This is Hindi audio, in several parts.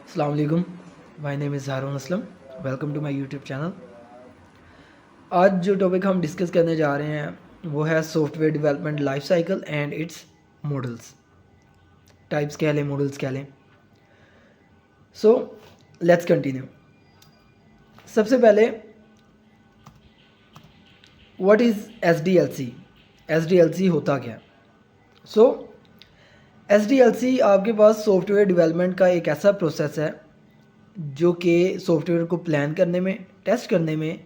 अस्सलाम वालेकुम, my name is Haroon Aslam. Welcome to my YouTube channel. आज जो टॉपिक हम डिस्कस करने जा रहे हैं वो है software development life cycle and it's models. Types कह लें, मॉडल्स कह लें। So let's continue. सबसे पहले व्हाट इज़ एसडीएलसी। एसडीएलसी होता क्या? सो एसडीएलसी आपके पास सॉफ्टवेयर डेवलपमेंट का एक ऐसा प्रोसेस है जो कि सॉफ्टवेयर को प्लान करने में, टेस्ट करने में,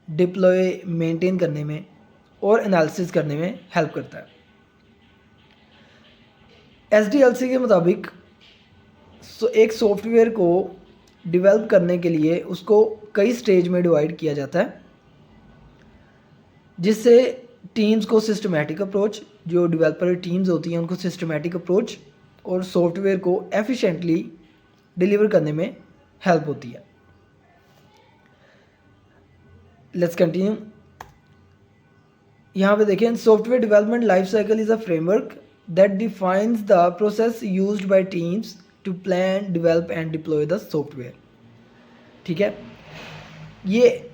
डिप्लॉय मेंटेन करने में और एनालिसिस करने में हेल्प करता है। एसडीएलसी के मुताबिक एक सॉफ्टवेयर को डेवलप करने के लिए उसको कई स्टेज में डिवाइड किया जाता है, जिससे टीम्स को सिस्टमेटिक अप्रोच, जो डेवलपर टीम्स होती हैं उनको सिस्टमेटिक अप्रोच और सॉफ्टवेयर को एफिशिएंटली डिलीवर करने में हेल्प होती है। Let's continue. यहाँ पे देखें, software development life cycle is a framework that defines the process used by teams to plan, develop and deploy the software. ठीक है, ये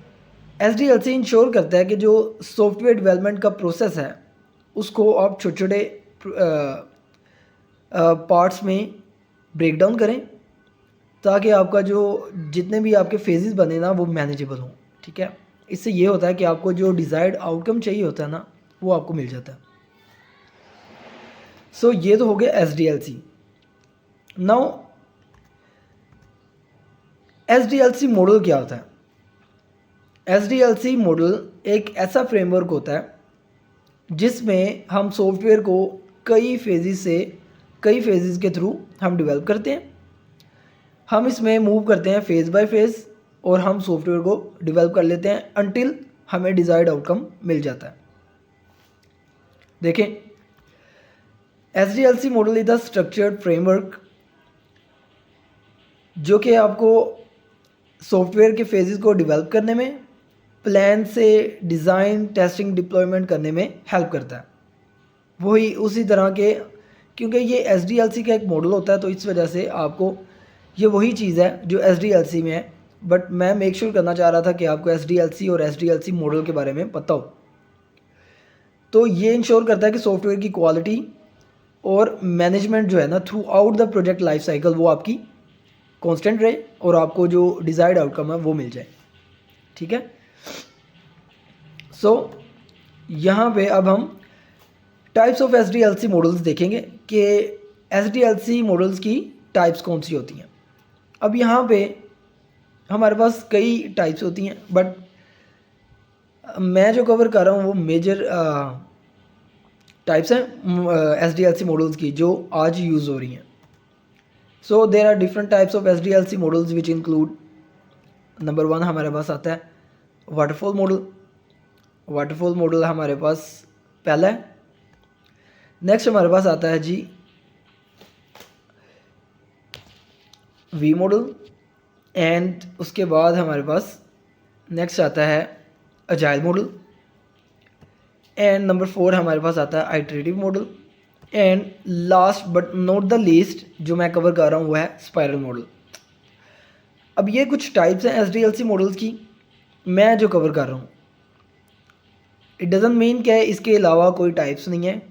एसडीएलसी इंश्योर करता है कि जो सॉफ्टवेयर डेवलपमेंट का प्रोसेस है उसको आप छोटे छोटे पार्ट्स में ब्रेक डाउन करें ताकि आपका जो जितने भी आपके फेजेस बने ना वो मैनेजेबल हों। ठीक है, इससे ये होता है कि आपको जो डिज़ायर्ड आउटकम चाहिए होता है ना वो आपको मिल जाता है। सो ये तो हो गया एसडीएलसी। नाउ एसडीएलसी मॉडल क्या होता है? एसडीएलसी मॉडल एक ऐसा फ्रेमवर्क होता है जिसमें हम सॉफ्टवेयर को कई फेजेस के थ्रू हम डेवलप करते हैं। हम इसमें मूव करते हैं फेज़ बाय फेज़ और हम सॉफ्टवेयर को डेवलप कर लेते हैं अनटिल हमें डिज़ायर्ड आउटकम मिल जाता है। देखें, SDLC model is the structured framework जो कि आपको सॉफ्टवेयर के फेजेस को डेवलप करने में, प्लान से डिज़ाइन, टेस्टिंग, डिप्लॉयमेंट करने में हेल्प करता है। वही उसी तरह के, क्योंकि ये एसडीएलसी का एक मॉडल होता है तो इस वजह से आपको ये वही चीज़ है जो एसडीएलसी में है, बट मैं मेक श्योर करना चाह रहा था कि आपको एसडीएलसी और एसडीएलसी मॉडल के बारे में पता हो। तो ये इंश्योर करता है कि सॉफ्टवेयर की क्वालिटी और मैनेजमेंट जो है ना through out the project life cycle वो आपकी कांस्टेंट रहे और आपको जो डिज़ायर्ड आउटकम है वो मिल जाए। ठीक है, सो यहाँ पे अब हम टाइप्स ऑफ एसडीएलसी मॉडल्स देखेंगे कि एसडीएलसी मॉडल्स की टाइप्स कौन सी होती हैं। अब यहाँ पे हमारे पास कई टाइप्स होती हैं, बट मैं जो कवर कर रहा हूँ वो मेजर टाइप्स हैं एसडीएलसी मॉडल्स की जो आज यूज़ हो रही हैं। So there are different types of SDLC models which include, number 1 हमारे पास आता है वाटरफॉल मॉडल। वाटरफॉल मॉडल हमारे पास पहला है। नेक्स्ट हमारे पास आता है जी वी मॉडल, एंड उसके बाद हमारे पास नेक्स्ट आता है अजाइल मॉडल, एंड नंबर 4 हमारे पास आता है iterative model, and last but not the least जो मैं कवर कर रहा हूँ वो है स्पाइरल मॉडल। अब ये कुछ टाइप्स हैं एसडीएलसी मॉडल्स की मैं जो कवर कर रहा हूँ। इट डजंट मीन कि इसके अलावा कोई टाइप्स नहीं है।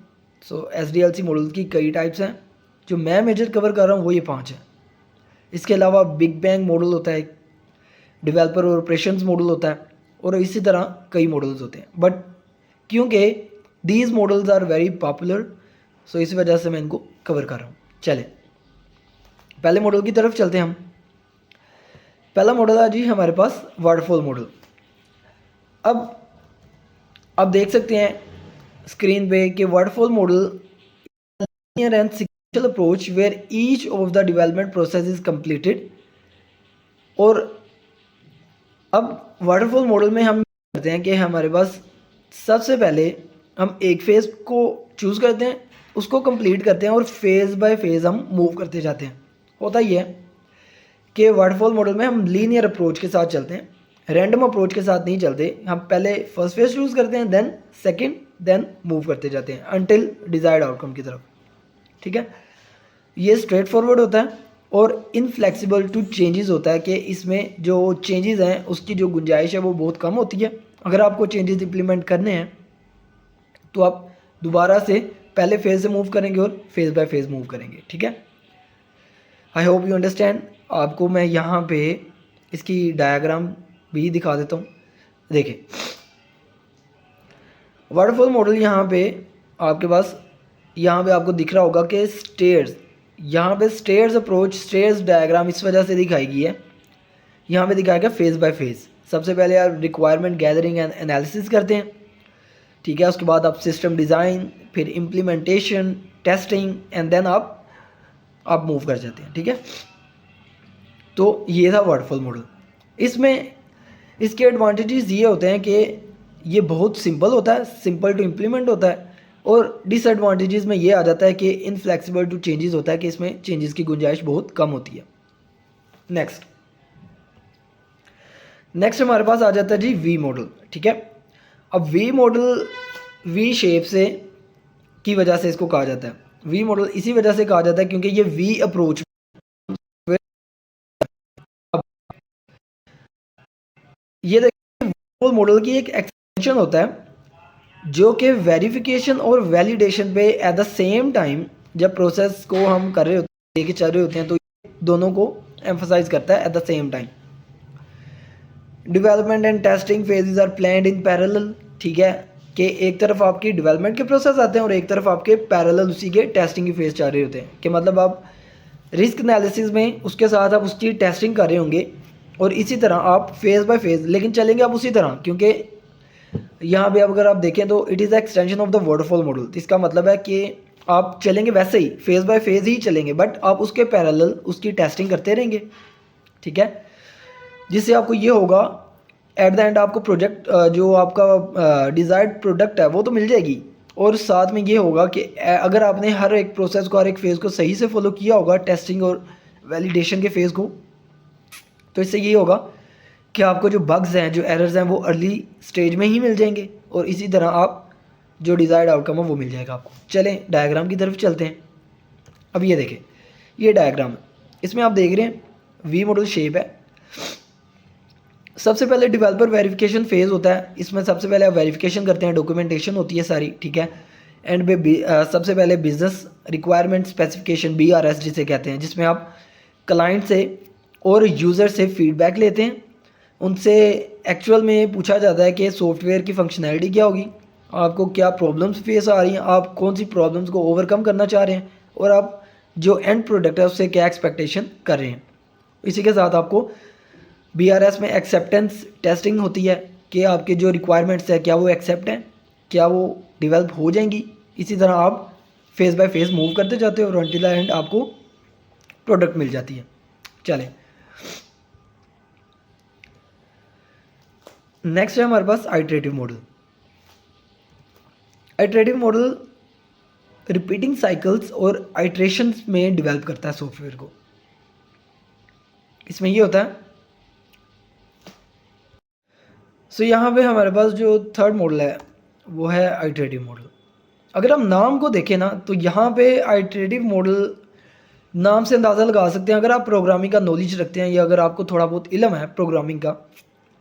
सो एसडीएलसी मॉडल्स की कई टाइप्स हैं, जो मैं मेजर कवर कर रहा हूँ वो ये 5 हैं। इसके अलावा बिग बैंग मॉडल होता है, डेवलपर और ऑपरेशंस मॉडल होता है, और इसी तरह कई मॉडल्स होते हैं। बट क्योंकि these models are very popular, so इस वजह से मैं इनको कवर कर रहा हूँ। चलें पहले मॉडल की तरफ चलते हैं हम। पहला मॉडल है जी हमारे पास वाटरफॉल मॉडल। अब आप देख सकते हैं स्क्रीन पे कि waterfall model linear and sequential approach where each of the development process is completed। और अब वाटरफॉल मॉडल में हम करते हैं कि हमारे पास सबसे पहले हम एक फेज़ को चूज़ करते हैं, उसको कंप्लीट करते हैं और फेज़ बाय फेज़ हम मूव करते जाते हैं। होता ही है कि वाटरफॉल मॉडल में हम लीनियर अप्रोच के साथ चलते हैं, रैंडम अप्रोच के साथ नहीं चलते। हम पहले फर्स्ट फेज़ चूज़ करते हैं, देन सेकंड, देन मूव करते जाते हैं अनटिल डिज़ायर्ड आउटकम की तरफ। ठीक है, ये स्ट्रेट फॉरवर्ड होता है और इनफ्लेक्सिबल टू चेंजेस होता है कि इसमें जो चेंजेस हैं उसकी जो गुंजाइश है वो बहुत कम होती है। अगर आपको चेंजेस इम्प्लीमेंट करने हैं तो आप दोबारा से पहले फेज़ से मूव करेंगे और फेज़ बाय फेज़ मूव करेंगे, ठीक है। I hope you understand. आपको मैं यहाँ पे इसकी डायग्राम भी दिखा देता हूँ। देखिए वाटरफॉल मॉडल यहाँ पे आपके पास यहाँ पे आपको दिख रहा होगा कि स्टेयर्स, यहाँ पे स्टेयर्स अप्रोच स्टेयर्स डायग्राम इस वजह से दिखाई गई है। यहाँ पे दिखाया गया फेज़ बाय फेज़। सबसे पहले आप रिक्वायरमेंट गैदरिंग एंड एनालिसिस करते हैं, ठीक है। उसके बाद आप सिस्टम डिज़ाइन, फिर इम्प्लीमेंटेशन, टेस्टिंग एंड देन आप मूव कर जाते हैं, ठीक है। तो ये था वाटरफॉल मॉडल। इसमें इसके एडवांटेजेस ये होते हैं कि ये बहुत सिंपल होता है, सिंपल टू इम्प्लीमेंट होता है, और डिसएडवांटेजेस में ये आ जाता है कि इनफ्लेक्सिबल टू चेंजेस होता है कि इसमें चेंजेस की गुंजाइश बहुत कम होती है। नेक्स्ट हमारे पास आ जाता है जी वी मॉडल, ठीक है। अब वी मॉडल वी शेप से की वजह से इसको कहा जाता है वी मॉडल, इसी वजह से कहा जाता है क्योंकि ये वी अप्रोच, ये देखिए मॉडल की एक एक्सटेंशन होता है जो कि वेरिफिकेशन और वैलिडेशन पे एट द सेम टाइम जब प्रोसेस को हम कर रहे होते हैं, चल रहे होते हैं, तो दोनों को एम्फसाइज करता है at the same time. Development and testing phases are planned in parallel, ठीक है, कि एक तरफ आपकी डेवलपमेंट के प्रोसेस आते हैं और एक तरफ आपके पैरेलल उसी के टेस्टिंग की फेज चल रहे होते हैं। कि मतलब आप रिस्क एनालिसिस में उसके साथ आप उसकी टेस्टिंग कर रहे होंगे और इसी तरह आप फेज़ बाय फेज़ लेकिन चलेंगे आप उसी तरह, क्योंकि यहाँ पे अगर आप देखें तो it is extension of the waterfall model. इसका मतलब है कि आप चलेंगे वैसे ही फेज़ बाय फेज़ ही चलेंगे, बट आप उसके पैरेलल उसकी टेस्टिंग करते रहेंगे, ठीक है। जिससे आपको ये होगा एट द एंड आपको प्रोजेक्ट जो आपका डिज़ायर्ड प्रोडक्ट है वो तो मिल जाएगी, और साथ में ये होगा कि अगर आपने हर एक प्रोसेस को, हर एक फेज़ को सही से फॉलो किया होगा, टेस्टिंग और वैलिडेशन के फेज़ को, तो इससे ये होगा कि आपको जो बग्स हैं, जो एरर्स हैं, वो अर्ली स्टेज में ही मिल जाएंगे और इसी तरह आप जो डिज़ायर्ड आउटकम है वो मिल जाएगा आपको। चलें डायग्राम की तरफ चलते हैं। अब ये देखें, ये डायग्राम है, इसमें आप देख रहे हैं वी मॉडल शेप है। सबसे पहले डेवलपर वेरिफिकेशन फेज़ होता है। इसमें सबसे पहले आप वेरिफिकेशन करते हैं, डॉक्यूमेंटेशन होती है सारी, ठीक है। एंड पे सबसे पहले बिजनेस रिक्वायरमेंट स्पेसिफिकेशन BRS जिसे कहते हैं, जिसमें आप क्लाइंट से और यूज़र से फीडबैक लेते हैं। उनसे एक्चुअल में पूछा जाता है कि सॉफ्टवेयर की फंक्शनैलिटी क्या होगी, आपको क्या प्रॉब्लम्स फेस आ रही हैं, आप कौन सी प्रॉब्लम्स को ओवरकम करना चाह रहे हैं, और आप जो एंड प्रोडक्ट है उससे क्या एक्सपेक्टेशन कर रहे हैं। इसी के साथ आपको BRS में एक्सेप्टेंस टेस्टिंग होती है कि आपके जो रिक्वायरमेंट्स है क्या वो एक्सेप्ट हैं, क्या वो डेवलप हो जाएंगी। इसी तरह आप फेज़ बाय फेज़ मूव करते जाते हो और अंटिल द एंड आपको प्रोडक्ट मिल जाती है। चलें नेक्स्ट है हमारे पास iterative model. Iterative model repeating cycles और आइट्रेशंस में डेवलप करता है सॉफ्टवेयर को। इसमें ये होता है, सो यहाँ पे हमारे पास जो थर्ड मॉडल है वो है आइटरेटिव मॉडल। अगर हम नाम को देखें ना तो यहाँ पे आइटरेटिव मॉडल नाम से अंदाज़ा लगा सकते हैं। अगर आप प्रोग्रामिंग का नॉलेज रखते हैं या अगर आपको थोड़ा बहुत इल्म है प्रोग्रामिंग का,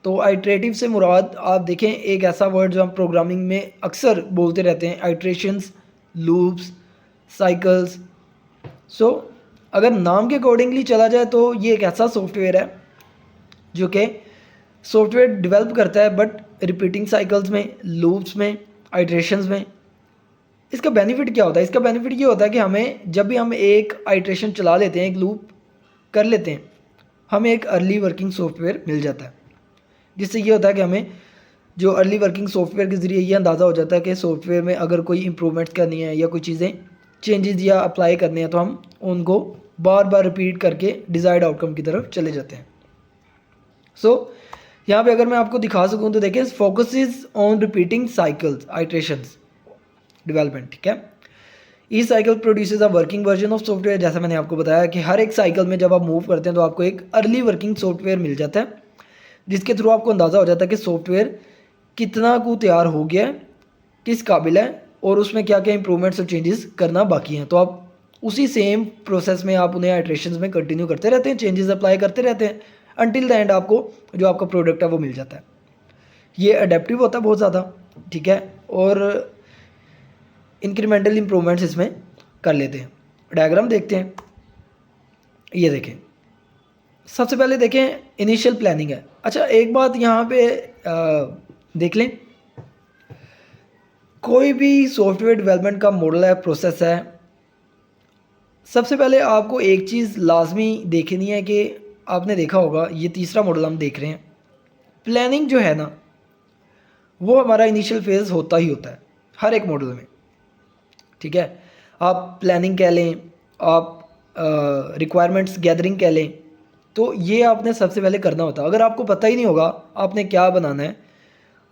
तो आइटरेटिव से मुराद आप देखें एक ऐसा वर्ड जो हम प्रोग्रामिंग में अक्सर बोलते रहते हैं, आइट्रेशंस, लूप्स, साइकिल्स। सो अगर नाम के अकॉर्डिंगली चला जाए तो ये एक ऐसा सॉफ्टवेयर है जो कि सॉफ्टवेयर डेवलप करता है बट रिपीटिंग साइकिल्स में, लूप्स में, आइट्रेशंस में। इसका बेनिफिट क्या होता है? इसका बेनिफिट ये होता है कि हमें जब भी हम एक आइट्रेशन चला लेते हैं, एक लूप कर लेते हैं, हमें एक अर्ली वर्किंग सॉफ्टवेयर मिल जाता है। जिससे ये होता है कि हमें जो अर्ली वर्किंग सॉफ्टवेयर के ज़रिए ये अंदाज़ा हो जाता है कि सॉफ्टवेयर में अगर कोई इंप्रूवमेंट्स करनी है या कोई चीज़ें चेंजेस या अप्लाई करने हैं तो हम उनको बार बार रिपीट करके डिज़ायर्ड आउटकम की तरफ चले जाते हैं। सो यहाँ पे अगर मैं आपको दिखा सकूँ तो देखिए, focus is on repeating cycles, iterations, development, ठीक है। Each cycle produces a working version of software. जैसा मैंने आपको बताया कि हर एक साइकिल में जब आप मूव करते हैं तो आपको एक अर्ली वर्किंग सॉफ्टवेयर मिल जाता है, जिसके थ्रू आपको अंदाज़ा हो जाता है कि सॉफ्टवेयर कितना को तैयार हो गया है, किस काबिल है और उसमें क्या क्या इंप्रूवमेंट्स और चेंजेस करना बाकी हैं। तो आप उसी सेम प्रोसेस में आप उन्हें आइट्रेशंस में कंटिन्यू करते रहते हैं, चेंजेस अप्लाई करते रहते हैं अनटिल द एंड आपको जो आपका प्रोडक्ट है वो मिल जाता है। ये अडेप्टिव होता है बहुत ज़्यादा, ठीक है, और इंक्रीमेंटल इम्प्रूवमेंट्स इसमें कर लेते हैं। डायग्राम देखते हैं, ये देखें। सबसे पहले देखें इनिशियल प्लानिंग है। अच्छा एक बात यहाँ पे देख लें, कोई भी सॉफ्टवेयर डेवलपमेंट का मॉडल है, प्रोसेस है, सबसे पहले आपको एक चीज़ लाजमी देखनी है कि आपने देखा होगा, ये तीसरा मॉडल हम देख रहे हैं, प्लानिंग जो है ना वो हमारा इनिशियल फेज़ होता ही होता है हर एक मॉडल में, ठीक है। आप प्लानिंग कह लें, आप रिक्वायरमेंट्स गैदरिंग कह लें, तो ये आपने सबसे पहले करना होता है। अगर आपको पता ही नहीं होगा आपने क्या बनाना है,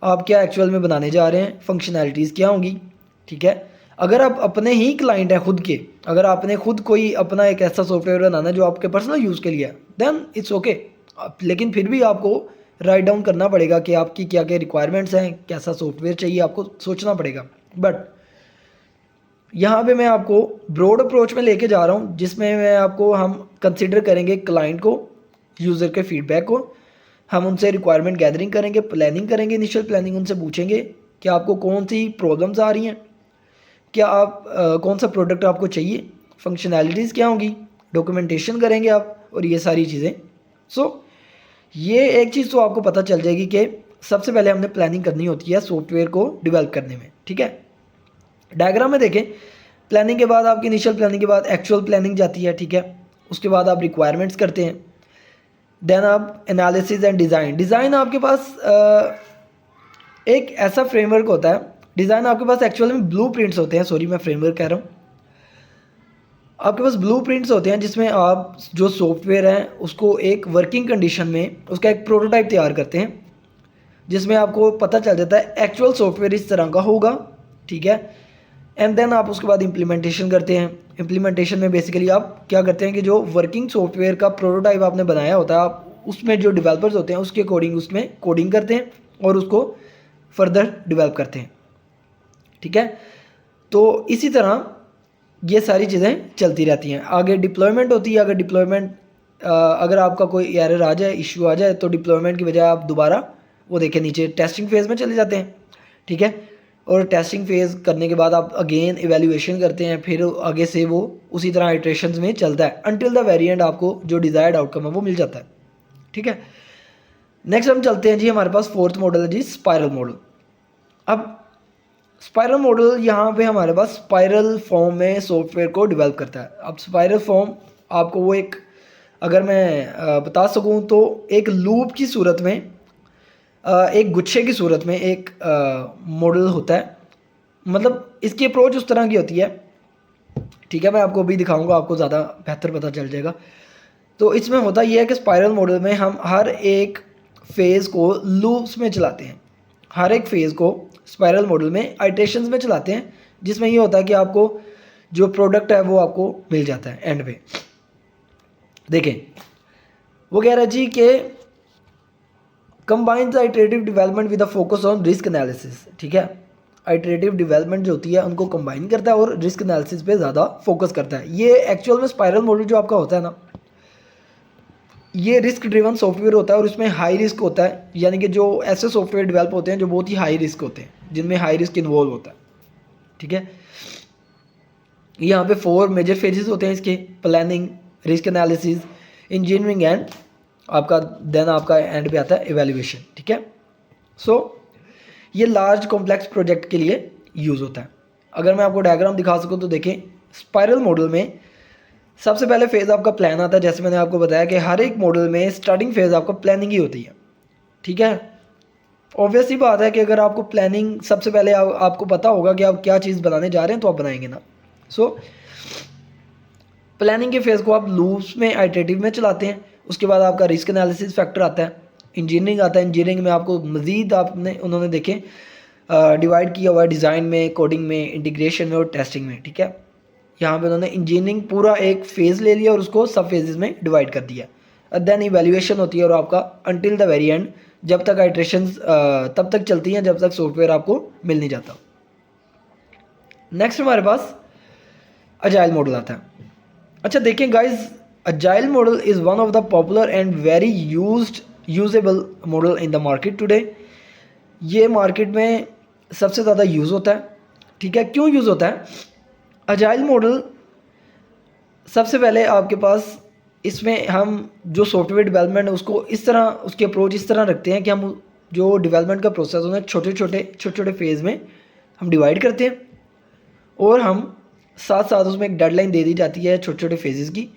आप क्या एक्चुअल में बनाने जा रहे हैं, फंक्शनैलिटीज़ क्या होंगी, ठीक है। अगर आप अपने ही क्लाइंट हैं खुद के, अगर आपने खुद कोई अपना एक ऐसा सॉफ्टवेयर बनाना है जो आपके पर्सनल यूज़ के लिए है, देन इट्स ओके। लेकिन फिर भी आपको राइट डाउन करना पड़ेगा कि आपकी क्या क्या रिक्वायरमेंट्स हैं, कैसा सॉफ्टवेयर चाहिए, आपको सोचना पड़ेगा। बट यहाँ पे मैं आपको ब्रॉड अप्रोच में लेके जा रहा हूँ, जिसमें मैं आपको हम कंसिडर करेंगे क्लाइंट को, यूज़र के फीडबैक को, हम उनसे रिक्वायरमेंट गैदरिंग करेंगे, प्लानिंग करेंगे, इनिशियल प्लानिंग, उनसे पूछेंगे कि आपको कौन सी प्रॉब्लम्स आ रही हैं, क्या आप कौन सा प्रोडक्ट आपको चाहिए, फंक्शनैलिटीज़ क्या होंगी, डॉक्यूमेंटेशन करेंगे आप, और ये सारी चीज़ें। सो ये एक चीज़ तो आपको पता चल जाएगी कि सबसे पहले हमने प्लानिंग करनी होती है सॉफ्टवेयर को डेवलप करने में, ठीक है। डायग्राम में देखें, प्लानिंग के बाद आपकी इनिशियल प्लानिंग के बाद एक्चुअल प्लानिंग जाती है, ठीक है। उसके बाद आप रिक्वायरमेंट्स करते हैं, देन आप एनालिसिस एंड डिज़ाइन। डिज़ाइन आपके पास एक ऐसा फ्रेमवर्क होता है, डिज़ाइन आपके पास एक्चुअल में ब्लूप्रिंट्स होते हैं, सॉरी मैं फ्रेमवर्क कह रहा हूँ, आपके पास ब्लूप्रिंट्स होते हैं जिसमें आप जो सॉफ्टवेयर है उसको एक वर्किंग कंडीशन में उसका एक प्रोटोटाइप तैयार करते हैं, जिसमें आपको पता चल जाता है एक्चुअल सॉफ्टवेयर इस तरह का होगा, ठीक है। एंड देन आप उसके बाद इम्प्लीमेंटेशन करते हैं। इम्प्लीमेंटेशन में बेसिकली आप क्या करते हैं कि जो वर्किंग सॉफ्टवेयर का प्रोटोटाइप आपने बनाया होता है, आप उसमें जो डेवलपर्स होते हैं उसके अकॉर्डिंग उसमें कोडिंग करते हैं और उसको फर्दर डेवलप करते हैं, ठीक है। तो इसी तरह ये सारी चीज़ें चलती रहती हैं। आगे डिप्लॉयमेंट होती है। अगर डिप्लॉयमेंट अगर आपका कोई एरर आ जाए, इशू आ जाए, तो डिप्लॉयमेंट की बजाय आप दोबारा वो देखें नीचे टेस्टिंग फेज़ में चले जाते हैं, ठीक है। और टेस्टिंग फेज़ करने के बाद आप अगेन इवैल्यूएशन करते हैं, फिर आगे से वो उसी तरह इटरेशंस में चलता है अनटिल द वेरी एंड आपको जो डिज़ायर्ड आउटकम है वो मिल जाता है, ठीक है। नेक्स्ट हम चलते हैं जी, हमारे पास फोर्थ मॉडल है जी स्पाइरल मॉडल। अब स्पाइरल मॉडल यहाँ पे हमारे पास स्पाइरल फॉर्म में सॉफ्टवेयर को डेवलप करता है। अब स्पाइरल फॉर्म आपको वो एक, अगर मैं बता सकूँ तो एक लूप की सूरत में, एक गुच्छे की सूरत में एक मॉडल होता है। मतलब इसकी अप्रोच उस तरह की होती है, ठीक है। मैं आपको अभी दिखाऊंगा, आपको ज़्यादा बेहतर पता चल जाएगा। तो इसमें होता ये है कि स्पाइरल मॉडल में हम हर एक फेज़ को लूप्स में चलाते हैं, हर एक फेज़ को स्पाइरल मॉडल में आइट्रेशंस में चलाते हैं, जिसमें ये होता है कि आपको जो प्रोडक्ट है वो आपको मिल जाता है एंड पे। देखें वो कह रहा है जी कि combine the iterative development with a focus on risk analysis, ठीक है। आइटरेटिव डेवलपमेंट जो होती है उनको कंबाइन करता है और रिस्क एनालिसिस पे ज़्यादा फोकस करता है। ये एक्चुअल में स्पाइरल मॉडल जो आपका होता है ना, ये रिस्क ड्रिवन सॉफ्टवेयर होता है और इसमें हाई रिस्क होता है, यानी कि जो ऐसे सॉफ्टवेयर डेवलप होते हैं जो बहुत ही हाई रिस्क होते हैं, जिनमें हाई रिस्क इन्वॉल्व होता है, ठीक है। यहाँ पे 4 मेजर फेजेस होते हैं इसके, planning, risk analysis, engineering and आपका देन आपका एंड पे आता है एवेल्यूएशन, ठीक है। सो ये लार्ज कॉम्प्लेक्स प्रोजेक्ट के लिए यूज़ होता है। अगर मैं आपको डायग्राम दिखा सकूँ तो देखें, स्पाइरल मॉडल में सबसे पहले फेज़ आपका प्लान आता है। जैसे मैंने आपको बताया कि हर एक मॉडल में स्टार्टिंग फेज़ आपका प्लानिंग ही होती है, ठीक है। ऑब्वियस ही बात है कि अगर आपको प्लानिंग सबसे पहले आपको पता होगा कि आप क्या चीज़ बनाने जा रहे हैं तो आप बनाएंगे ना। सो प्लानिंग के फेज़ को आप लूप्स में आइटरेटिव में चलाते हैं। उसके बाद आपका रिस्क एनालिसिस फैक्टर आता है, इंजीनियरिंग आता है। इंजीनियरिंग में आपको मज़ीद उन्होंने देखें डिवाइड किया हुआ है डिज़ाइन में, कोडिंग में, इंटीग्रेशन में और टेस्टिंग में, ठीक है। यहाँ पे उन्होंने इंजीनियरिंग पूरा एक फेज़ ले लिया और उसको सब फेजेस में डिवाइड कर दिया। देन इवैल्यूएशन होती है और आपका अनटिल द वेरी एंड, जब तक आइट्रेशंस तब तक चलती हैं जब तक सॉफ्टवेयर आपको मिल नहीं जाता। नेक्स्ट हमारे पास अजाइल मॉडल आता है। अच्छा देखें guys, agile model is one of the popular and very usable model in the market today. ये मार्केट में सबसे ज़्यादा यूज़ होता है। ठीक है, क्यों यूज़ होता है? अजाइल मॉडल सबसे पहले आपके पास इसमें हम जो सॉफ्टवेयर डेवलपमेंट है उसको इस तरह, उसकी अप्रोच इस तरह रखते हैं कि हम जो डेवलपमेंट का प्रोसेस होता है छोटे छोटे फेज़ में हम डिवाइड करते हैं, और हम साथ साथ उसमें एक डेडलाइन दे दी जाती है छोटे छोटे फेजेस की।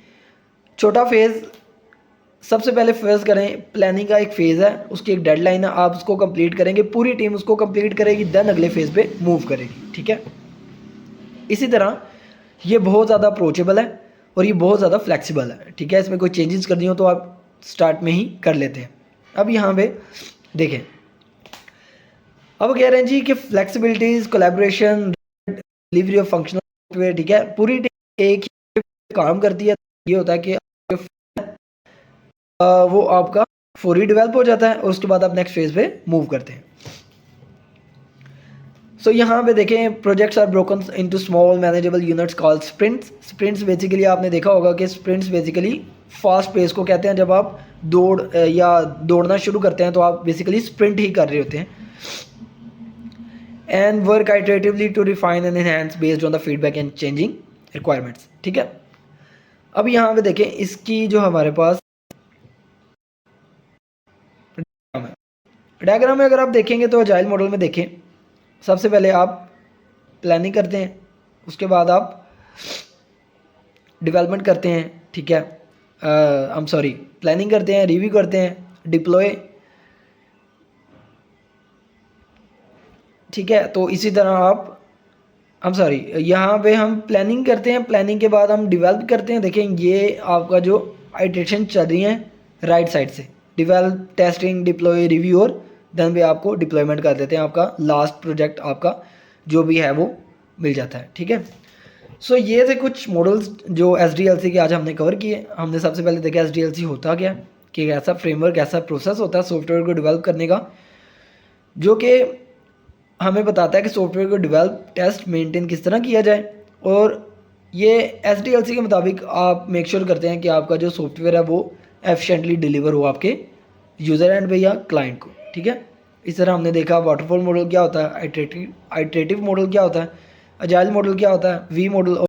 छोटा फेज़ सबसे पहले फेज़ करें, प्लानिंग का एक फ़ेज़ है, उसकी एक डेडलाइन है, आप उसको कंप्लीट करेंगे, पूरी टीम उसको कंप्लीट करेगी, देन अगले फेज़ पे मूव करेगी। ठीक है, इसी तरह ये बहुत ज़्यादा अप्रोचेबल है और ये बहुत ज़्यादा फ्लेक्सिबल है। ठीक है, इसमें कोई चेंजेस करनी हो तो आप स्टार्ट में ही कर लेते हैं। अब यहाँ पे देखें, अब कह रहे हैं जी कि flexibilities, collaboration, delivery of functional software. ठीक है, पूरी टीम एक ही काम करती है। ये होता है कि वो आपका फौरी डेवलप हो जाता है और उसके बाद आप नेक्स्ट फेज़ पे मूव करते हैं। सो यहाँ पे देखें, projects are broken into small manageable units called sprints. Sprints basically आपने देखा होगा कि स्प्रिंट्स बेसिकली फास्ट पेस को कहते हैं। जब आप दौड़ना शुरू करते हैं तो आप बेसिकली स्प्रिंट ही कर रहे होते हैं। And work iteratively to refine and enhance based on the feedback and changing requirements. ठीक है, अब यहाँ पे देखें, इसकी जो हमारे पास डायग्राम में अगर आप देखेंगे तो अजाइल मॉडल में देखें, सबसे पहले आप प्लानिंग करते हैं, उसके बाद आप डेवलपमेंट करते हैं। ठीक है, प्लानिंग करते हैं, रिव्यू करते हैं, डिप्लॉय। ठीक है, तो इसी तरह यहाँ पे हम प्लानिंग करते हैं, प्लानिंग के बाद हम डेवलप करते हैं। देखें, ये आपका जो आइटरेशन चल रही है राइट साइड से, डेवलप, टेस्टिंग, डिप्लॉय, रिव्यू, और देन भी आपको डिप्लॉयमेंट कर देते हैं। आपका लास्ट प्रोजेक्ट आपका जो भी है वो मिल जाता है। ठीक है, सो ये थे कुछ मॉडल्स जो SDLC के आज हमने कवर किए। हमने सबसे पहले देखा SDLC होता क्या है, कि ऐसा फ्रेमवर्क, ऐसा प्रोसेस होता है सॉफ्टवेयर को डेवलप करने का, जो कि हमें बताता है कि सॉफ्टवेयर को डेवलप, टेस्ट, मेंटेन किस तरह किया जाए। और ये SDLC के मुताबिक आप मेक श्योर करते हैं कि आपका जो सॉफ्टवेयर है वो एफिशिएंटली डिलीवर हो आपके यूज़र एंड पे या क्लाइंट को। ठीक है, इस तरह हमने देखा वाटरफॉल मॉडल क्या होता है, आइटरेटिव मॉडल क्या होता है, अजाइल मॉडल क्या होता है, वी मॉडल